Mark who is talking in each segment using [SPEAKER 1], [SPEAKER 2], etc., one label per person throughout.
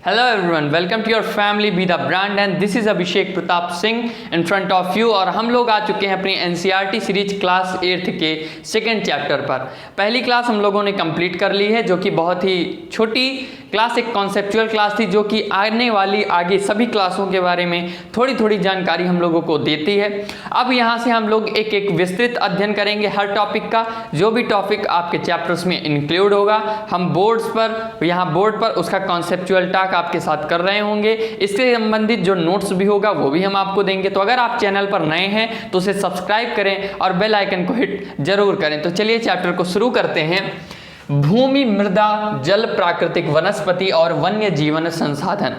[SPEAKER 1] Hello everyone, welcome to your family Be the Brand and this is Abhishek Pratap Singh in front of you। और हम लोग आ चुके हैं अपनी NCERT सीरीज क्लास 8th के सेकेंड चैप्टर पर। पहली क्लास हम लोगों ने कंप्लीट कर ली है, जो कि बहुत ही छोटी क्लास, एक कॉन्सेप्चुअल क्लास थी, जो कि आने वाली आगे सभी क्लासों के बारे में थोड़ी थोड़ी जानकारी हम लोगों को देती है। अब यहाँ से हम लोग एक एक विस्तृत अध्ययन करेंगे हर टॉपिक का। जो भी टॉपिक आपके चैप्टर्स में इंक्लूड होगा, हम बोर्ड्स पर, यहाँ बोर्ड पर उसका कॉन्सेप्चुअल टाक आपके साथ कर रहे होंगे। इससे संबंधित जो नोट्स भी होगा वो भी हम आपको देंगे। तो अगर आप चैनल पर नए हैं तो उसे सब्सक्राइब करें और बेल आइकन को हिट जरूर करें। तो चलिए चैप्टर को शुरू करते हैं। भूमि, मृदा, जल, प्राकृतिक वनस्पति और वन्य जीवन संसाधन।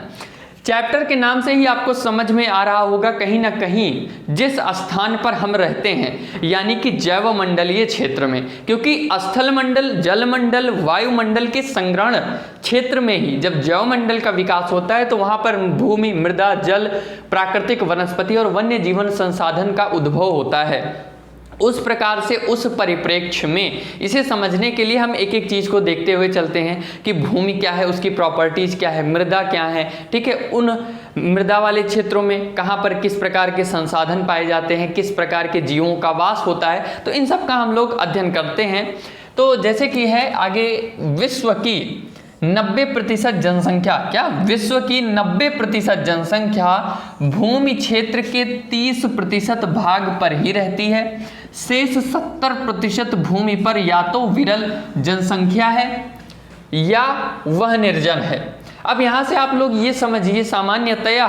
[SPEAKER 1] चैप्टर के नाम से ही आपको समझ में आ रहा होगा कहीं ना कहीं जिस स्थान पर हम रहते हैं, यानी कि जैवमंडलीय क्षेत्र में, क्योंकि स्थल मंडल, जल मंडल, वायुमंडल के संग्रहण क्षेत्र में ही जब जैवमंडल का विकास होता है तो वहां पर भूमि, मृदा, जल, प्राकृतिक वनस्पति और वन्य जीवन संसाधन का उद्भव होता है। उस प्रकार से उस परिप्रेक्ष्य में इसे समझने के लिए हम एक एक चीज़ को देखते हुए चलते हैं कि भूमि क्या है, उसकी प्रॉपर्टीज़ क्या है, मृदा क्या है, ठीक है, उन मृदा वाले क्षेत्रों में कहाँ पर किस प्रकार के संसाधन पाए जाते हैं, किस प्रकार के जीवों का वास होता है, तो इन सब का हम लोग अध्ययन करते हैं। तो जैसे कि है आगे, विश्व की 90% जनसंख्या, क्या विश्व की 90% जनसंख्या भूमि क्षेत्र के 30% भाग पर ही रहती है। शेष 70% भूमि पर या तो विरल जनसंख्या है या वह निर्जन है। अब यहाँ से आप लोग ये समझिए सामान्यतया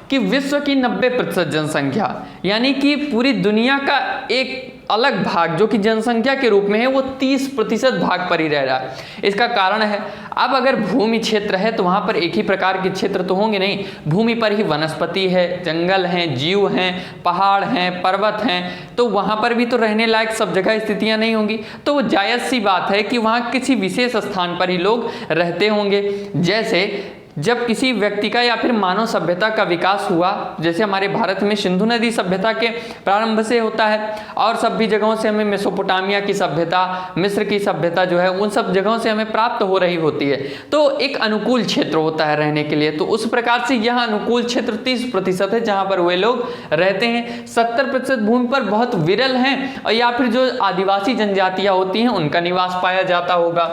[SPEAKER 1] कि विश्व की 90% जनसंख्या, यानी कि पूरी दुनिया का एक अलग भाग जो कि जनसंख्या के रूप में है, वो 30% भाग पर ही रह रहा है। इसका कारण है, अब अगर भूमि क्षेत्र है तो वहाँ पर एक ही प्रकार के क्षेत्र तो होंगे नहीं, भूमि पर ही वनस्पति है, जंगल हैं, जीव हैं, पहाड़ हैं, पर्वत हैं, तो वहाँ पर भी तो रहने लायक सब जगह स्थितियाँ नहीं होंगी। तो जायज़ सी बात है कि वहाँ किसी विशेष स्थान पर ही लोग रहते होंगे। जैसे जब किसी व्यक्ति का या फिर मानव सभ्यता का विकास हुआ, जैसे हमारे भारत में सिंधु नदी सभ्यता के प्रारंभ से होता है, और सभी जगहों से हमें मेसोपोटामिया की सभ्यता, मिस्र की सभ्यता जो है, उन सब जगहों से हमें प्राप्त हो रही होती है। तो एक अनुकूल क्षेत्र होता है रहने के लिए। तो उस प्रकार से यह अनुकूल क्षेत्र 30% है जहाँ पर वे लोग रहते हैं। 70% भूमि पर बहुत विरल हैं, और या फिर जो आदिवासी जनजातियाँ होती हैं उनका निवास पाया जाता होगा।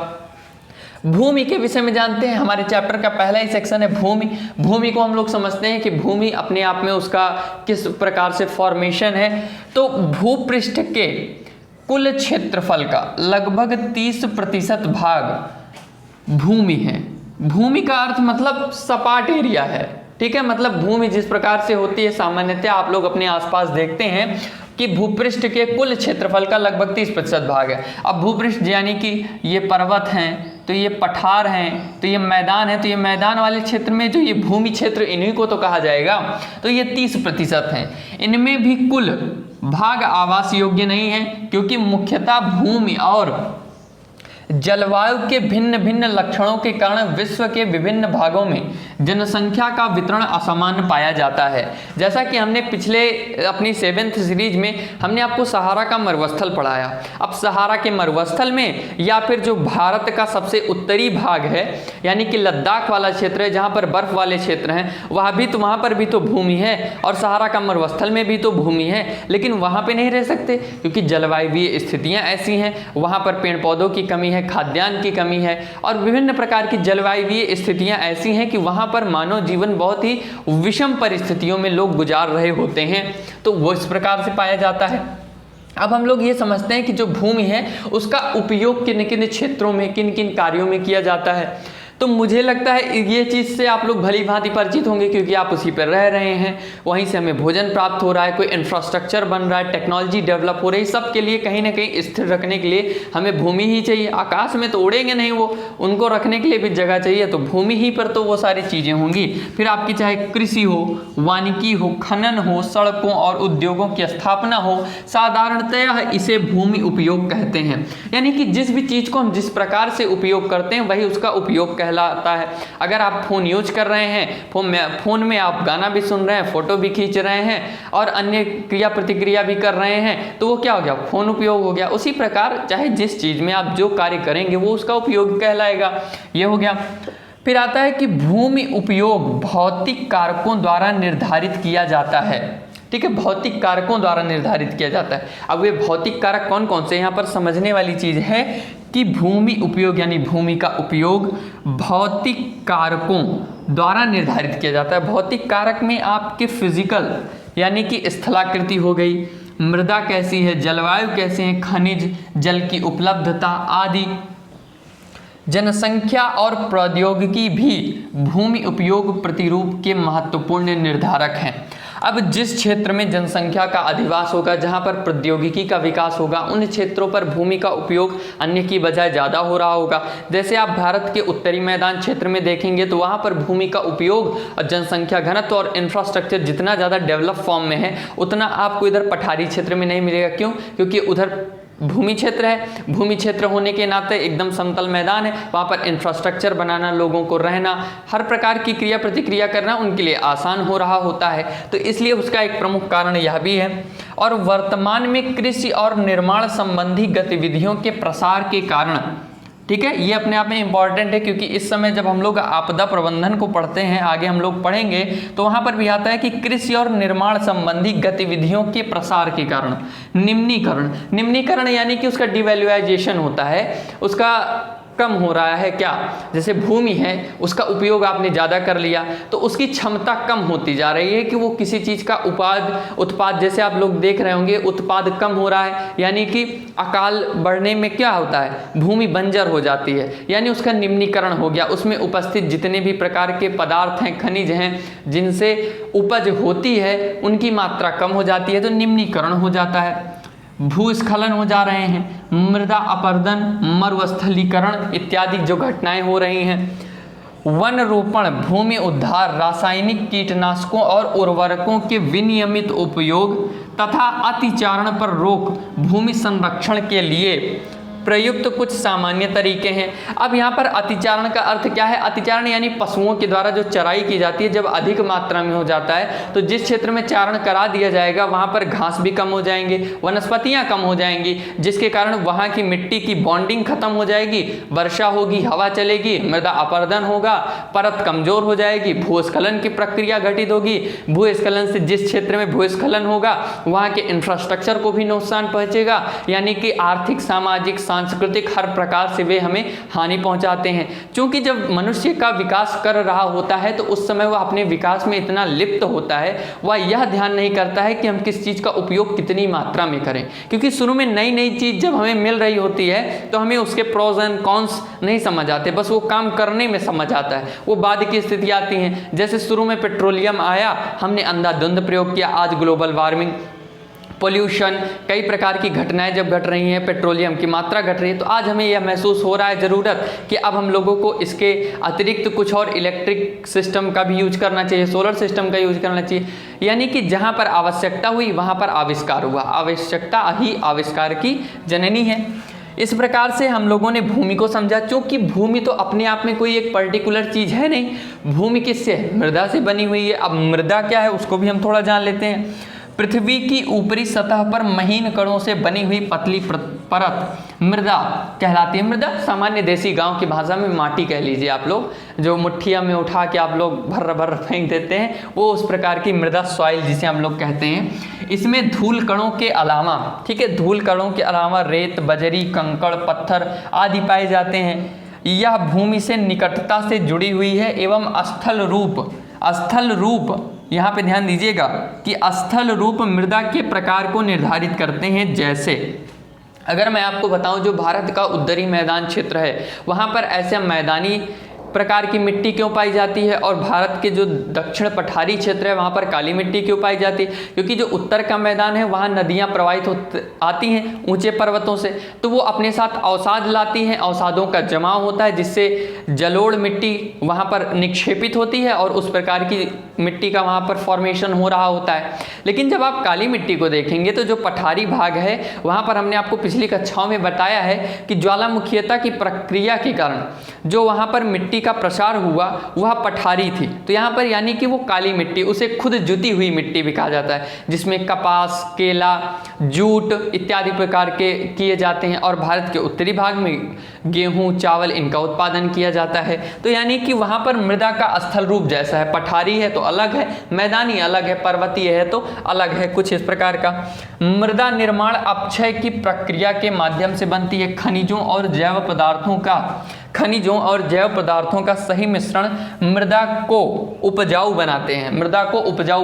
[SPEAKER 1] भूमि के विषय में जानते हैं, हमारे चैप्टर का पहला ही सेक्शन है भूमि। भूमि को हम लोग समझते हैं कि भूमि अपने आप में उसका किस प्रकार से फॉर्मेशन है। तो भूपृष्ठ के कुल क्षेत्रफल का लगभग 30% भाग भूमि है। भूमि का अर्थ मतलब सपाट एरिया है, ठीक है। मतलब भूमि जिस प्रकार से होती है, सामान्यतः आप लोग अपने आसपास देखते हैं कि भूपृष्ठ के कुल क्षेत्रफल का लगभग 30% भाग है। अब भूपृष्ठ यानी कि ये पर्वत हैं, तो ये पठार हैं, तो ये मैदान है, तो ये मैदान वाले क्षेत्र में जो ये भूमि क्षेत्र, इन्हीं को तो कहा जाएगा। तो ये 30% हैं। इनमें भी कुल भाग आवास योग्य नहीं है, क्योंकि मुख्यतः भूमि और जलवायु के भिन्न भिन्न लक्षणों के कारण विश्व के विभिन्न भागों में जनसंख्या का वितरण असमान पाया जाता है। जैसा कि हमने पिछले अपनी 7th सीरीज में हमने आपको सहारा का मरुस्थल पढ़ाया। अब सहारा के मरुस्थल में, या फिर जो भारत का सबसे उत्तरी भाग है, यानी कि लद्दाख वाला क्षेत्र है, जहाँ पर बर्फ वाले क्षेत्र हैं, वहाँ पर भी तो भूमि है, और सहारा का मरुस्थल में भी तो भूमि है, लेकिन वहाँ पे नहीं रह सकते क्योंकि जलवायुवीय स्थितियाँ ऐसी हैं। वहाँ पर पेड़ पौधों की कमी है, खाद्यान्न की कमी है, और विभिन्न प्रकार की जलवायुवीय स्थितियां ऐसी हैं कि वहां पर मानव जीवन बहुत ही विषम परिस्थितियों में लोग गुजार रहे होते हैं। तो वो इस प्रकार से पाया जाता है। अब हम लोग ये समझते हैं कि जो भूमि है उसका उपयोग किन किन क्षेत्रों में, किन किन कार्यों में किया जाता है। तो मुझे लगता है ये चीज़ से आप लोग भली भांति परिचित होंगे, क्योंकि आप उसी पर रह रहे हैं, वहीं से हमें भोजन प्राप्त हो रहा है, कोई इंफ्रास्ट्रक्चर बन रहा है, टेक्नोलॉजी डेवलप हो रही है। सब के लिए कहीं ना कहीं स्थिर रखने के लिए हमें भूमि ही चाहिए। आकाश में तो उड़ेंगे नहीं वो, उनको रखने के लिए भी जगह चाहिए। तो भूमि ही पर तो वो सारी चीज़ें होंगी। फिर आपकी चाहे कृषि हो, वानिकी हो, खनन हो, सड़कों और उद्योगों की स्थापना हो, साधारणतः इसे भूमि उपयोग कहते हैं। यानी कि जिस भी चीज़ को हम जिस प्रकार से उपयोग करते हैं वही उसका उपयोग कहलाता है। अगर आप फ़ोन यूज कर रहे हैं, फ़ोन में आप गाना भी सुन रहे हैं, फ़ोटो भी खींच रहे हैं और अन्य क्रिया प्रतिक्रिया भी कर रहे हैं, तो वो क्या हो गया? फ़ोन उपयोग हो गया। उसी प्रकार चाहे जिस चीज़ में आप जो कार्य करेंगे वो उसका उपयोग कहलाएगा। ये हो गया। फिर आता है कि भूमि उपयोग भौतिक कारकों द्वारा निर्धारित किया जाता है। ठीक है, भौतिक कारकों द्वारा निर्धारित किया जाता है। अब ये भौतिक कारक कौन कौन से, यहाँ पर समझने वाली चीज है कि भूमि उपयोग यानी भूमि का उपयोग भौतिक कारकों द्वारा निर्धारित किया जाता है। भौतिक कारक में आपके फिजिकल यानी कि स्थलाकृति हो गई, मृदा कैसी है, जलवायु कैसे है, खनिज, जल की उपलब्धता आदि। जनसंख्या और प्रौद्योगिकी भी भूमि उपयोग प्रतिरूप के महत्वपूर्ण निर्धारक हैं। अब जिस क्षेत्र में जनसंख्या का अधिवास होगा, जहां पर प्रौद्योगिकी का विकास होगा, उन क्षेत्रों पर भूमि का उपयोग अन्य की बजाय ज़्यादा हो रहा होगा। जैसे आप भारत के उत्तरी मैदान क्षेत्र में देखेंगे तो वहां पर भूमि का उपयोग और जनसंख्या घनत्व और इंफ्रास्ट्रक्चर जितना ज़्यादा डेवलप फॉर्म में है, उतना आपको इधर पठारी क्षेत्र में नहीं मिलेगा। क्यों? क्योंकि उधर भूमि क्षेत्र है, भूमि क्षेत्र होने के नाते एकदम समतल मैदान है, वहाँ पर इंफ्रास्ट्रक्चर बनाना, लोगों को रहना, हर प्रकार की क्रिया प्रतिक्रिया करना उनके लिए आसान हो रहा होता है। तो इसलिए उसका एक प्रमुख कारण यह भी है। और वर्तमान में कृषि और निर्माण संबंधी गतिविधियों के प्रसार के कारण, ठीक है, ये अपने आप में इंपॉर्टेंट है क्योंकि इस समय जब हम लोग आपदा प्रबंधन को पढ़ते हैं, आगे हम लोग पढ़ेंगे, तो वहाँ पर भी आता है कि कृषि और निर्माण संबंधी गतिविधियों के प्रसार के कारण निम्नीकरण यानी कि उसका डिवैल्यूआइजेशन होता है, उसका कम हो रहा है। क्या? जैसे भूमि है, उसका उपयोग आपने ज़्यादा कर लिया तो उसकी क्षमता कम होती जा रही है कि वो किसी चीज़ का उत्पाद जैसे आप लोग देख रहे होंगे, उत्पाद कम हो रहा है, यानी कि अकाल बढ़ने में क्या होता है, भूमि बंजर हो जाती है, यानी उसका निम्नीकरण हो गया। उसमें उपस्थित जितने भी प्रकार के पदार्थ हैं, खनिज हैं, जिनसे उपज होती है, उनकी मात्रा कम हो जाती है, तो निम्नीकरण हो जाता है। भूस्खलन हो जा रहे हैं, मृदा अपरदन, मरुस्थलीकरण इत्यादि जो घटनाएं हो रही हैं। वन रोपण, भूमि उद्धार, रासायनिक कीटनाशकों और उर्वरकों के विनियमित उपयोग तथा अतिचारण पर रोक भूमि संरक्षण के लिए प्रयुक्त कुछ सामान्य तरीके हैं। अब यहाँ पर अतिचारण का अर्थ क्या है? अतिचारण यानी पशुओं के द्वारा जो चराई की जाती है, जब अधिक मात्रा में हो जाता है तो जिस क्षेत्र में चारण करा दिया जाएगा वहाँ पर घास भी कम हो जाएंगे, वनस्पतियाँ कम हो जाएंगी, जिसके कारण वहाँ की मिट्टी की बॉन्डिंग खत्म हो जाएगी, वर्षा होगी, हवा चलेगी, मृदा अपरदन होगा, परत कमजोर हो जाएगी, भूस्खलन की प्रक्रिया घटित होगी। भूस्खलन से जिस क्षेत्र में भूस्खलन होगा वहाँ के इंफ्रास्ट्रक्चर को भी नुकसान पहुँचेगा, यानी कि आर्थिक, सामाजिक, सांस्कृतिक हर प्रकार से वे हमें हानि पहुंचाते हैं। क्योंकि जब मनुष्य का विकास कर रहा होता है तो उस समय वह अपने विकास में इतना लिप्त होता है, वह यह ध्यान नहीं करता है कि हम किस चीज़ का उपयोग कितनी मात्रा में करें। क्योंकि शुरू में नई नई चीज़ जब हमें मिल रही होती है तो हमें उसके प्रोज एंड कॉन्स नहीं समझ आते, बस वो काम करने में समझ आता है। वो बाद की स्थिति आती हैं, जैसे शुरू में पेट्रोलियम आया, हमने अंधाधुंध प्रयोग किया, आज ग्लोबल वार्मिंग, पोल्यूशन, कई प्रकार की घटनाएं जब घट रही हैं, पेट्रोलियम की मात्रा घट रही है, तो आज हमें यह महसूस हो रहा है ज़रूरत कि अब हम लोगों को इसके अतिरिक्त कुछ और इलेक्ट्रिक सिस्टम का भी यूज करना चाहिए, सोलर सिस्टम का यूज करना चाहिए। यानी कि जहां पर आवश्यकता हुई वहां पर आविष्कार हुआ, आवश्यकता ही आविष्कार की जननी है। इस प्रकार से हम लोगों ने भूमि को समझा। क्योंकि भूमि तो अपने आप में कोई एक पर्टिकुलर चीज़ है नहीं, भूमि किससे है? मृदा से बनी हुई है। अब मृदा क्या है उसको भी हम थोड़ा जान लेते हैं। पृथ्वी की ऊपरी सतह पर महीन कणों से बनी हुई पतली परत मृदा कहलाती है। मृदा सामान्य देसी गांव की भाषा में माटी कह लीजिए आप लोग, जो मुट्ठिया में उठा के आप लोग भर भर फेंक देते हैं, वो उस प्रकार की मृदा, सॉइल जिसे हम लोग कहते हैं। इसमें धूल कणों के अलावा, ठीक है, धूल कणों के अलावा रेत, बजरी, कंकड़, पत्थर आदि पाए जाते हैं। यह भूमि से निकटता से जुड़ी हुई है एवं स्थल रूप यहाँ पे ध्यान दीजिएगा कि स्थल रूप मृदा के प्रकार को निर्धारित करते हैं। जैसे अगर मैं आपको बताऊं, जो भारत का उत्तरी मैदान क्षेत्र है वहाँ पर ऐसे मैदानी प्रकार की मिट्टी क्यों पाई जाती है, और भारत के जो दक्षिण पठारी क्षेत्र है वहाँ पर काली मिट्टी क्यों पाई जाती है? क्योंकि जो उत्तर का मैदान है वहाँ नदियाँ प्रवाहित आती हैं ऊंचे पर्वतों से, तो वो अपने साथ अवसाद लाती हैं, अवसादों का जमाव होता है जिससे जलोढ़ मिट्टी वहाँ पर निक्षेपित होती है और उस प्रकार की मिट्टी का वहाँ पर फॉर्मेशन हो रहा होता है। लेकिन जब आप काली मिट्टी को देखेंगे तो जो पठारी भाग है वहाँ पर हमने आपको पिछली कक्षाओं में बताया है कि ज्वालामुखीयता की प्रक्रिया के कारण जो वहाँ पर मिट्टी का प्रसार हुआ वह पठारी थी। तो यहाँ पर यानी कि वो काली मिट्टी, उसे खुद जुती हुई मिट्टी भी कहा जाता है, जिसमें कपास, केला, जूट इत्यादि प्रकार के किए जाते हैं। और भारत के उत्तरी भाग में गेहूं, चावल इनका उत्पादन किया जाता है। तो यानी कि वहाँ पर मृदा का स्थल रूप जैसा है, पठारी है तो अलग है, मैदानी अलग है, पर्वतीय है तो अलग है, कुछ इस प्रकार का। मृदा निर्माण अपक्षय की प्रक्रिया के माध्यम से बनती है। खनिजों और जैव पदार्थों का सही मिश्रण मृदा को उपजाऊ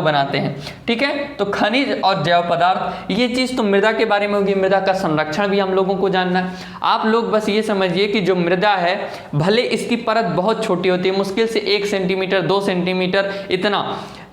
[SPEAKER 1] बनाते हैं, ठीक है। तो खनिज और जैव पदार्थ, ये चीज़ तो मृदा के बारे में होगी। मृदा का संरक्षण भी हम लोगों को जानना है। आप लोग बस ये समझिए कि जो मृदा है, भले इसकी परत बहुत छोटी होती है, मुश्किल से 1 सेंटीमीटर 2 सेंटीमीटर इतना,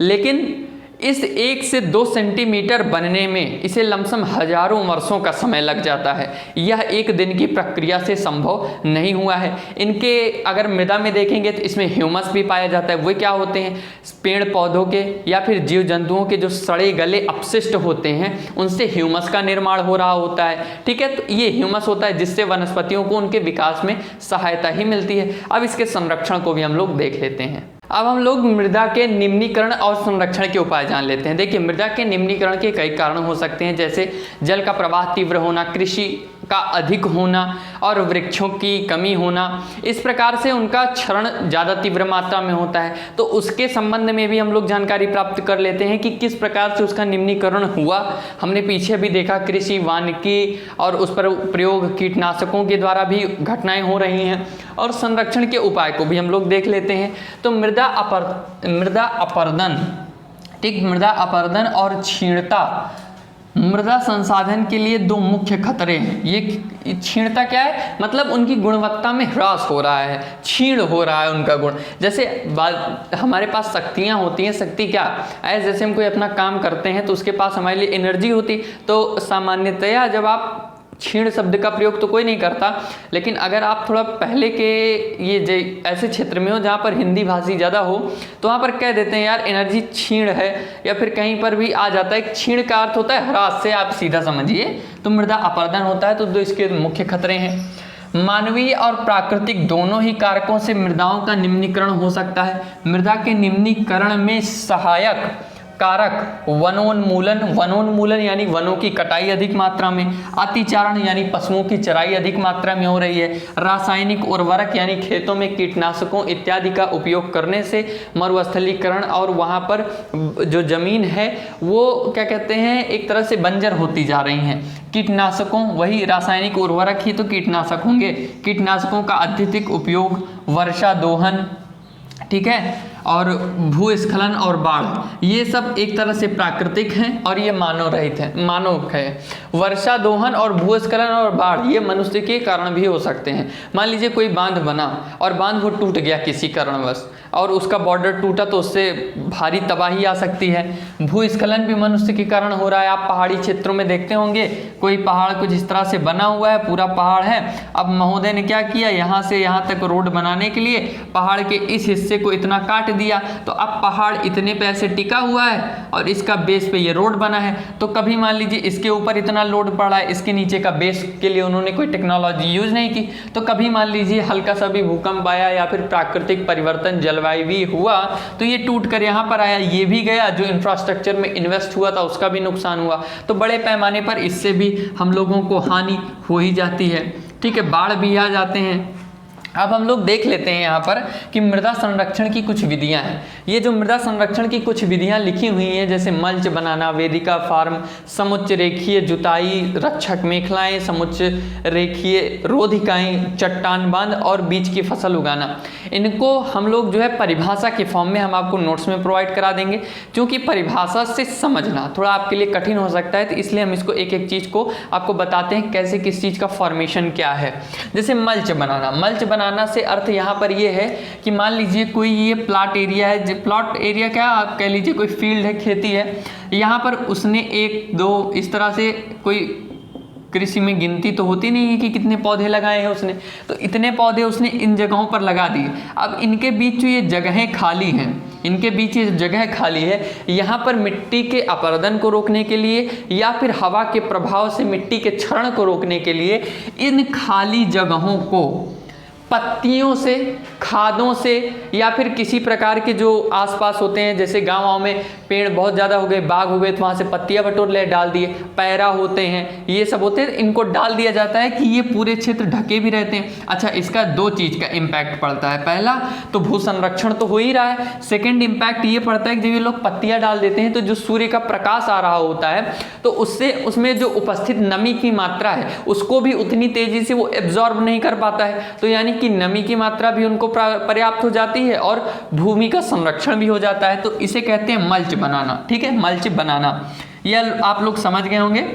[SPEAKER 1] लेकिन इस 1 से 2 सेंटीमीटर बनने में इसे लमसम हजारों वर्षों का समय लग जाता है। यह एक दिन की प्रक्रिया से संभव नहीं हुआ है। इनके अगर मृदा में देखेंगे तो इसमें ह्यूमस भी पाया जाता है। वो क्या होते हैं? पेड़ पौधों के या फिर जीव जंतुओं के जो सड़े गले अपशिष्ट होते हैं, उनसे ह्यूमस का निर्माण हो रहा होता है, ठीक है। तो ये ह्यूमस होता है जिससे वनस्पतियों को उनके विकास में सहायता ही मिलती है। अब इसके संरक्षण को भी हम लोग देख लेते हैं। अब हम लोग मृदा के निम्नीकरण और संरक्षण के उपाय जान लेते हैं। देखिए, मृदा के निम्नीकरण के कई कारण हो सकते हैं, जैसे जल का प्रवाह तीव्र होना, कृषि का अधिक होना और वृक्षों की कमी होना। इस प्रकार से उनका क्षरण ज़्यादा तीव्र मात्रा में होता है। तो उसके संबंध में भी हम लोग जानकारी प्राप्त कर लेते हैं कि किस प्रकार से उसका निम्नीकरण हुआ। हमने पीछे भी देखा, कृषि, वानिकी और उस पर प्रयोग कीटनाशकों के द्वारा भी घटनाएं हो रही हैं। और संरक्षण के उपाय को भी हम लोग देख लेते हैं। तो मृदा अपरदन और क्षीणता मृदा संसाधन के लिए 2 मुख्य खतरे हैं। ये क्षीणता क्या है? मतलब उनकी गुणवत्ता में ह्रास हो रहा है, क्षीण हो रहा है उनका गुण। जैसे हमारे पास शक्तियाँ होती हैं, शक्ति क्या है? जैसे हम कोई अपना काम करते हैं तो उसके पास हमारे लिए एनर्जी होती। तो सामान्यतया जब आप, क्षीण शब्द का प्रयोग तो कोई नहीं करता, लेकिन अगर आप थोड़ा पहले के ये ऐसे क्षेत्र में हो जहाँ पर हिंदी भाषी ज़्यादा हो, तो वहाँ पर कह देते हैं यार एनर्जी क्षीण है, या फिर कहीं पर भी आ जाता है। क्षीण का अर्थ होता है ह्रास से, आप सीधा समझिए। तो मृदा अपरदन होता है। तो 2 इसके मुख्य खतरे हैं। मानवीय और प्राकृतिक दोनों ही कारकों से मृदाओं का निम्नीकरण हो सकता है। मृदा के निम्नीकरण में सहायक कारक वनोन्मूलन यानी वनों की कटाई अधिक मात्रा में, अतिचारण यानी पशुओं की चराई अधिक मात्रा में हो रही है, रासायनिक उर्वरक यानी खेतों में कीटनाशकों इत्यादि का उपयोग करने से मरुस्थलीकरण और वहाँ पर जो जमीन है वो क्या कहते हैं, एक तरह से बंजर होती जा रही हैं। कीटनाशकों, वही रासायनिक उर्वरक ही तो कीटनाशक होंगे। कीटनाशकों का अत्यधिक उपयोग, वर्षा दोहन, ठीक है, और भूस्खलन और बाढ़, ये सब एक तरह से प्राकृतिक हैं और ये मानव है। वर्षा दोहन और भूस्खलन और बाढ़ ये मनुष्य के कारण भी हो सकते हैं। मान लीजिए कोई बांध बना और बांध वो टूट गया किसी कारणवश और उसका बॉर्डर टूटा, तो उससे भारी तबाही आ सकती है। भूस्खलन भी मनुष्य के कारण हो रहा है। आप पहाड़ी क्षेत्रों में देखते होंगे, कोई पहाड़ कुछ इस तरह से बना हुआ है, पूरा पहाड़ है। अब महोदय ने क्या किया, यहाँ से यहाँ तक रोड बनाने के लिए पहाड़ के इस हिस्से को इतना काट दिया, तो अब पहाड़ इतने पे ऐसे टिका हुआ है और इसका बेस पे ये रोड बना है। तो कभी मान लीजिए इसके ऊपर इतना लोड पड़ा है, इसके नीचे का बेस के लिए उन्होंने कोई टेक्नोलॉजी यूज नहीं की, तो कभी मान लीजिए हल्का सा भी भूकंप आया या फिर प्राकृतिक परिवर्तन, जलवायु भी हुआ, तो ये टूट कर यहाँ पर आया, ये भी गया, जो इंफ्रास्ट्रक्चर में इन्वेस्ट हुआ था उसका भी नुकसान हुआ। तो बड़े पैमाने पर इससे भी हम लोगों को हानि हो ही जाती है, ठीक है। बाढ़ भी आ जाते हैं। अब हम लोग देख लेते हैं यहाँ पर कि मृदा संरक्षण की कुछ विधियाँ हैं। ये जो मृदा संरक्षण की कुछ विधियाँ लिखी हुई हैं, जैसे मल्च बनाना, वेदिका फार्म, समुच्च रेखीय जुताई, रक्षक मेखलाएं, समुच्च रेखीय रोधिकाएं, चट्टान बांध और बीज की फसल उगाना, इनको हम लोग जो है परिभाषा के फॉर्म में हम आपको नोट्स में प्रोवाइड करा देंगे। क्योंकि परिभाषा से समझना थोड़ा आपके लिए कठिन हो सकता है, तो इसलिए हम इसको एक एक चीज़ को आपको बताते हैं कैसे किस चीज़ का फॉर्मेशन क्या है। जैसे मल्च बनाना से अर्थ यहाँ पर ये है कि मान लीजिए कोई ये प्लॉट एरिया है, प्लॉट एरिया क्या आप कह लीजिए, कोई फील्ड है, खेती है, यहाँ पर उसने 1 2 इस तरह से, कोई कृषि में गिनती तो होती नहीं है कि कितने पौधे लगाए हैं उसने, तो इतने पौधे उसने इन जगहों पर लगा दिए। अब इनके बीच जो ये जगहें खाली हैं, इनके बीच ये जगह खाली है, यहाँ पर मिट्टी के अपरदन को रोकने के लिए या फिर हवा के प्रभाव से मिट्टी के क्षरण को रोकने के लिए इन खाली जगहों को पत्तियों से, खादों से या फिर किसी प्रकार के जो आसपास होते हैं, जैसे गाँव में पेड़ बहुत ज़्यादा हो गए, बाग हो गए, तो वहाँ से पत्तियाँ बटोर ले डाल दिए, पैरा होते हैं, ये सब होते हैं, इनको डाल दिया जाता है कि ये पूरे क्षेत्र ढके भी रहते हैं। अच्छा, इसका दो चीज़ का इम्पैक्ट पड़ता है। पहला तो भू संरक्षण तो हो ही रहा है, सेकेंड इम्पैक्ट ये पड़ता है कि जब ये लोग पत्तियाँ डाल देते हैं तो जो सूर्य का प्रकाश आ रहा होता है तो उससे उसमें जो उपस्थित नमी की मात्रा है उसको भी उतनी तेजी से वो एब्जॉर्ब नहीं कर पाता है, तो यानी कि नमी की मात्रा भी उनको पर्याप्त हो जाती है और भूमि का संरक्षण भी हो जाता है। तो इसे कहते हैं मल्च बनाना। ठीक है, मल्च बनाना, यह आप लोग समझ गए होंगे।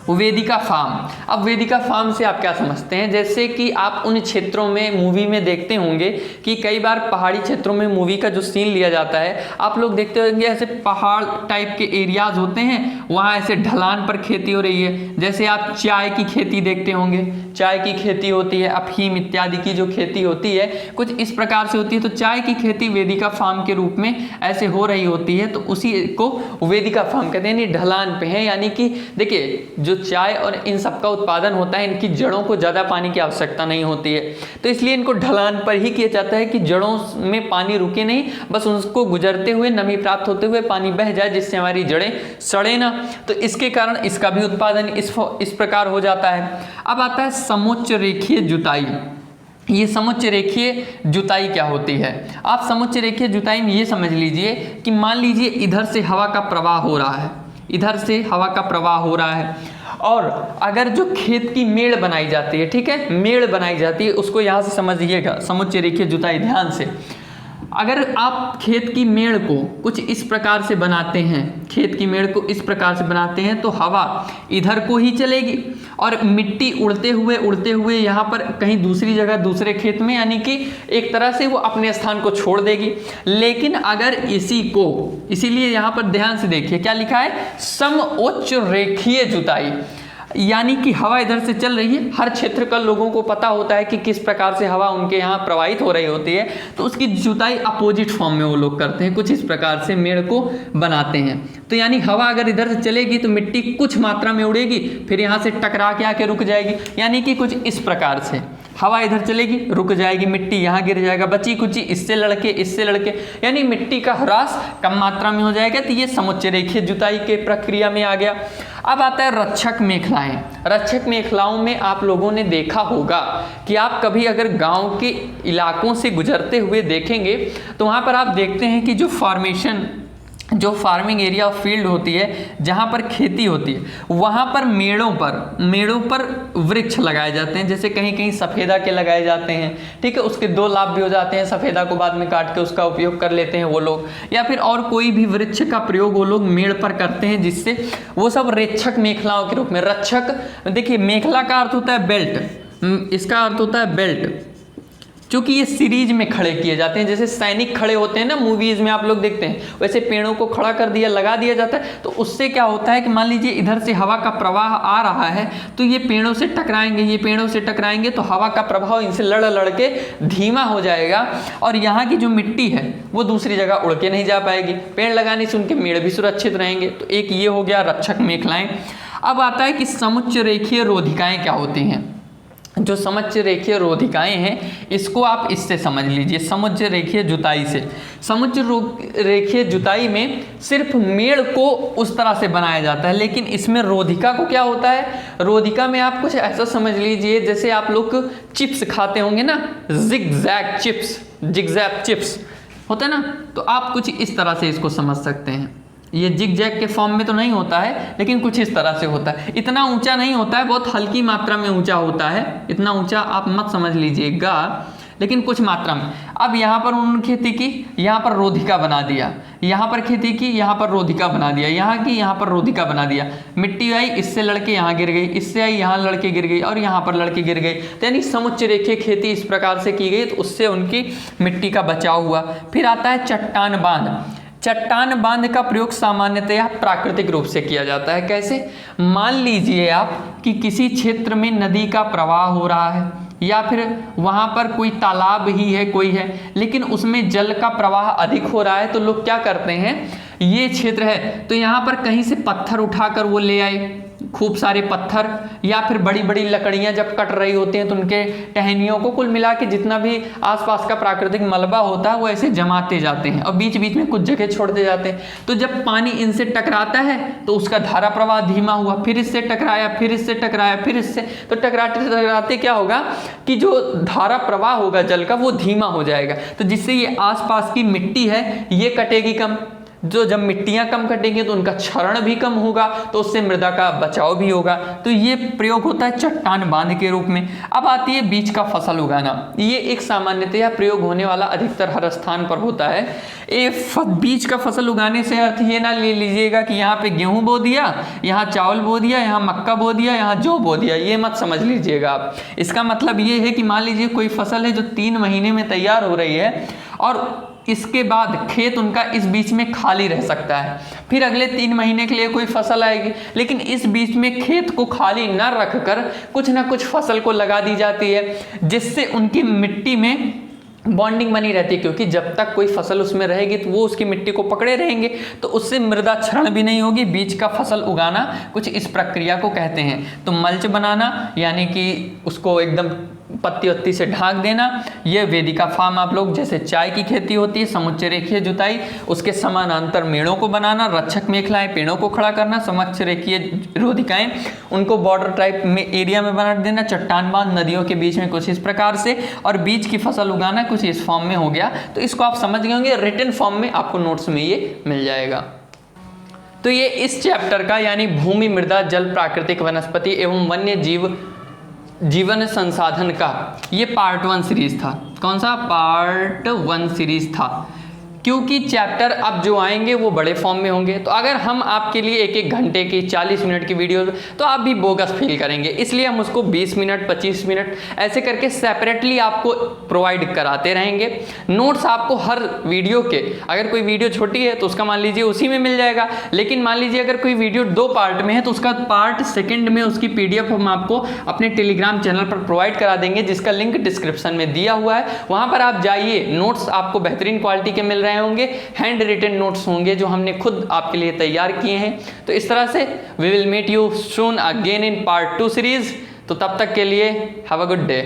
[SPEAKER 1] वेदिका फार्म, अब वेदिका फार्म से आप क्या समझते हैं? जैसे कि आप उन क्षेत्रों में मूवी में देखते होंगे कि कई बार पहाड़ी क्षेत्रों में मूवी का जो सीन लिया जाता है, आप लोग देखते होंगे ऐसे पहाड़ टाइप के एरियाज होते हैं, वहाँ ऐसे ढलान पर खेती हो रही है। जैसे आप चाय की खेती देखते होंगे, चाय की खेती होती है, अफीम इत्यादि की जो खेती होती है कुछ इस प्रकार से होती है। तो चाय की खेती वेदिका फार्म के रूप में ऐसे हो रही होती है, तो उसी को वेदिका फार्म कहते हैं। यानी ढलान पे है, यानी कि देखिए जो चाय और इन सब का उत्पादन होता है, इनकी जड़ों को ज़्यादा पानी की आवश्यकता नहीं होती है, तो इसलिए इनको ढलान पर ही किया जाता है कि जड़ों में पानी रुके नहीं, बस उसको गुजरते हुए नमी प्राप्त होते हुए पानी बह जाए, जिससे हमारी जड़ें सड़े ना। तो इसके कारण इसका भी उत्पादन इस प्रकार हो जाता है। अब आता है समुच्च रेखीय जुताई। ये समुच्च रेखीय जुताई क्या होती है? आप समुच्च रेखीय जुताई में ये समझ लीजिए कि मान लीजिए इधर से हवा का प्रवाह हो रहा है, इधर से हवा का प्रवाह हो रहा है, और अगर जो खेत की मेड़ बनाई जाती है, ठीक है, मेड़ बनाई जाती है, उसको यहाँ से समझिएगा, समुच्च रेखीय जुताई ध्यान से। अगर आप खेत की मेड़ को कुछ इस प्रकार से बनाते हैं, खेत की मेड़ को इस प्रकार से बनाते हैं, तो हवा इधर को ही चलेगी और मिट्टी उड़ते हुए यहाँ पर कहीं दूसरी जगह दूसरे खेत में, यानी कि एक तरह से वो अपने स्थान को छोड़ देगी। लेकिन अगर इसीलिए यहाँ पर ध्यान से देखिए क्या लिखा है, समउच्च रेखीय जुताई, यानी कि हवा इधर से चल रही है, हर क्षेत्र का लोगों को पता होता है कि किस प्रकार से हवा उनके यहाँ प्रवाहित हो रही होती है, तो उसकी जुताई अपोजिट फॉर्म में वो लोग करते हैं, कुछ इस प्रकार से मेड़ को बनाते हैं। तो यानी हवा अगर इधर से चलेगी तो मिट्टी कुछ मात्रा में उड़ेगी, फिर यहाँ से टकरा के आके रुक जाएगी, यानी कि कुछ इस प्रकार से हवा इधर चलेगी, रुक जाएगी, मिट्टी यहाँ गिर जाएगा, बची कुची इससे लड़के, यानी मिट्टी का ह्रास कम मात्रा में हो जाएगा। तो ये समुच्च रेखीय जुताई के प्रक्रिया में आ गया। अब आता है रक्षक मेखलाएं। रक्षक मेखलाओं में आप लोगों ने देखा होगा कि आप कभी अगर गांव के इलाकों से गुजरते हुए देखेंगे तो वहाँ पर आप देखते हैं कि जो फार्मिंग एरिया ऑफ फील्ड होती है, जहाँ पर खेती होती है, वहाँ पर मेड़ों पर वृक्ष लगाए जाते हैं। जैसे कहीं कहीं सफ़ेदा के लगाए जाते हैं, ठीक है, उसके दो लाभ भी हो जाते हैं, सफ़ेदा को बाद में काट के उसका उपयोग कर लेते हैं वो लोग, या फिर और कोई भी वृक्ष का प्रयोग वो लोग मेड़ पर करते हैं, जिससे वो सब रक्षक मेखलाओं के रूप में। रक्षक, देखिए मेखला का अर्थ होता है बेल्ट, इसका अर्थ होता है बेल्ट, क्योंकि ये सीरीज में खड़े किए जाते हैं, जैसे सैनिक खड़े होते हैं ना मूवीज में आप लोग देखते हैं, वैसे पेड़ों को खड़ा कर दिया, लगा दिया जाता है। तो उससे क्या होता है कि मान लीजिए इधर से हवा का प्रवाह आ रहा है, तो ये पेड़ों से टकराएंगे, तो हवा का प्रभाव इनसे लड़ के धीमा हो जाएगा, और यहाँ की जो मिट्टी है वो दूसरी जगह उड़ के नहीं जा पाएगी। पेड़ लगाने से उनके मेड़ भी सुरक्षित रहेंगे। तो एक ये हो गया रक्षक मेखलाएं। अब आता है कि समुच्च रेखीय रोधिकाएं क्या होती हैं। जो समुच्च रेखीय रोधिकाएं हैं, इसको आप इससे समझ लीजिए, समुच्च रेखीय जुताई से। समुच्च रेखीय जुताई में सिर्फ मेड़ को उस तरह से बनाया जाता है, लेकिन इसमें रोधिका को क्या होता है, रोधिका में आप कुछ ऐसा समझ लीजिए जैसे आप लोग चिप्स खाते होंगे ना, जिगजैग चिप्स होता है ना, तो आप कुछ इस तरह से इसको समझ सकते हैं। ये जिग जैग के फॉर्म में तो नहीं होता है, लेकिन कुछ इस तरह से होता है। इतना ऊंचा नहीं होता है, बहुत हल्की मात्रा में ऊंचा होता है, इतना ऊंचा आप मत समझ लीजिएगा, लेकिन कुछ मात्रा में। अब यहाँ पर उन्होंने खेती की, यहाँ पर रोधिका बना दिया, यहाँ पर खेती की, यहाँ पर रोधिका बना दिया, यहाँ की, यहाँ पर रोधिका बना दिया। मिट्टी आई, इससे लड़के यहाँ गिर गई, इससे आई, यहाँ लड़के गिर गई, और यहाँ पर लड़के गिर गई। तो यानी समुच्च रेखीय खेती इस प्रकार से की गई, तो उससे उनकी मिट्टी का बचाव हुआ। फिर आता है चट्टान बांध। चट्टान बांध का प्रयोग सामान्यतया प्राकृतिक रूप से किया जाता है। कैसे? मान लीजिए आप कि किसी क्षेत्र में नदी का प्रवाह हो रहा है, या फिर वहाँ पर कोई तालाब ही है कोई है, लेकिन उसमें जल का प्रवाह अधिक हो रहा है, तो लोग क्या करते हैं, ये क्षेत्र है तो यहाँ पर कहीं से पत्थर उठाकर वो ले आए, खूब सारे पत्थर, या फिर बड़ी बड़ी लकड़ियाँ जब कट रही होती हैं तो उनके टहनियों को कुल मिला के जितना भी आसपास का प्राकृतिक मलबा होता है वो ऐसे जमाते जाते हैं और बीच बीच में कुछ जगह छोड़ते जाते हैं। तो जब पानी इनसे टकराता है तो उसका धारा प्रवाह धीमा हुआ, फिर इससे टकराया, फिर इससे टकराया, फिर इससे, तो टकराते टकराते क्या होगा कि जो धारा प्रवाह होगा जल का वो धीमा हो जाएगा, तो जिससे ये आसपास की मिट्टी है ये कटेगी कम। जो जब मिट्टियां कम कटेंगी तो उनका क्षरण भी कम होगा, तो उससे मृदा का बचाव भी होगा। तो ये प्रयोग होता है चट्टान बांध के रूप में। अब आती है बीज का फसल उगाना। ये एक सामान्यतया प्रयोग होने वाला अधिकतर हर स्थान पर होता है। बीज का फसल उगाने से अर्थ ये ना ले लीजिएगा कि यहाँ पे गेहूं बो दिया, यहाँ चावल बो दिया, यहाँ मक्का बो दिया, यहाँ जौ बो दिया, ये मत समझ लीजिएगा आप। इसका मतलब ये है कि मान लीजिए कोई फसल है जो 3 महीने में तैयार हो रही है और इसके बाद खेत उनका इस बीच में खाली रह सकता है, फिर अगले 3 महीने के लिए कोई फसल आएगी, लेकिन इस बीच में खेत को खाली न रखकर कुछ ना कुछ फसल को लगा दी जाती है, जिससे उनकी मिट्टी में बॉन्डिंग बनी रहती है, क्योंकि जब तक कोई फसल उसमें रहेगी तो वो उसकी मिट्टी को पकड़े रहेंगे, तो उससे मृदा क्षरण भी नहीं होगी। बीज का फसल उगाना कुछ इस प्रक्रिया को कहते हैं। तो मल्च बनाना यानी कि उसको एकदम पत्ती वत्ती से ढाक देना, ये वेदिका फार्म आप लोग जैसे चाय की खेती होती है, समुच्चय रेखीय जुताई, उसके समानांतर मेड़ों को बनाना, रक्षक मेखलाएं पेड़ों को खड़ा करना, समक्ष रेखीय रोधिकाएं उनको बॉर्डर टाइप में एरिया में बना देना, चट्टान बांध नदियों के बीच में कुछ इस प्रकार से, और बीज की फसल उगाना कुछ इस फॉर्म में हो गया। तो इसको आप समझ गए होंगे, रिटन फॉर्म में आपको नोट्स में ये मिल जाएगा। तो ये इस चैप्टर का यानी भूमि, मृदा, जल, प्राकृतिक वनस्पति एवं वन्य जीव जीवन संसाधन का ये पार्ट 1 सीरीज था। कौन सा? पार्ट 1 सीरीज था, क्योंकि चैप्टर अब जो आएंगे वो बड़े फॉर्म में होंगे। तो अगर हम आपके लिए 1-1 घंटे की 40 मिनट की वीडियो, तो आप भी बोगस फील करेंगे, इसलिए हम उसको 20 मिनट 25 मिनट ऐसे करके सेपरेटली आपको प्रोवाइड कराते रहेंगे। नोट्स आपको हर वीडियो के, अगर कोई वीडियो छोटी है तो उसका मान लीजिए उसी में मिल जाएगा, लेकिन मान लीजिए अगर कोई वीडियो 2 पार्ट में है तो उसका पार्ट 2 में उसकी PDF हम आपको अपने टेलीग्राम चैनल पर प्रोवाइड करा देंगे, जिसका लिंक डिस्क्रिप्शन में दिया हुआ है। वहाँ पर आप जाइए, नोट्स आपको बेहतरीन क्वालिटी के मिल रहे होंगे, हैंड रिटन नोट्स होंगे जो हमने खुद आपके लिए तैयार किए हैं। तो इस तरह से we will meet you soon again in part 2 series. तो तब तक के लिए हैव अ गुड डे।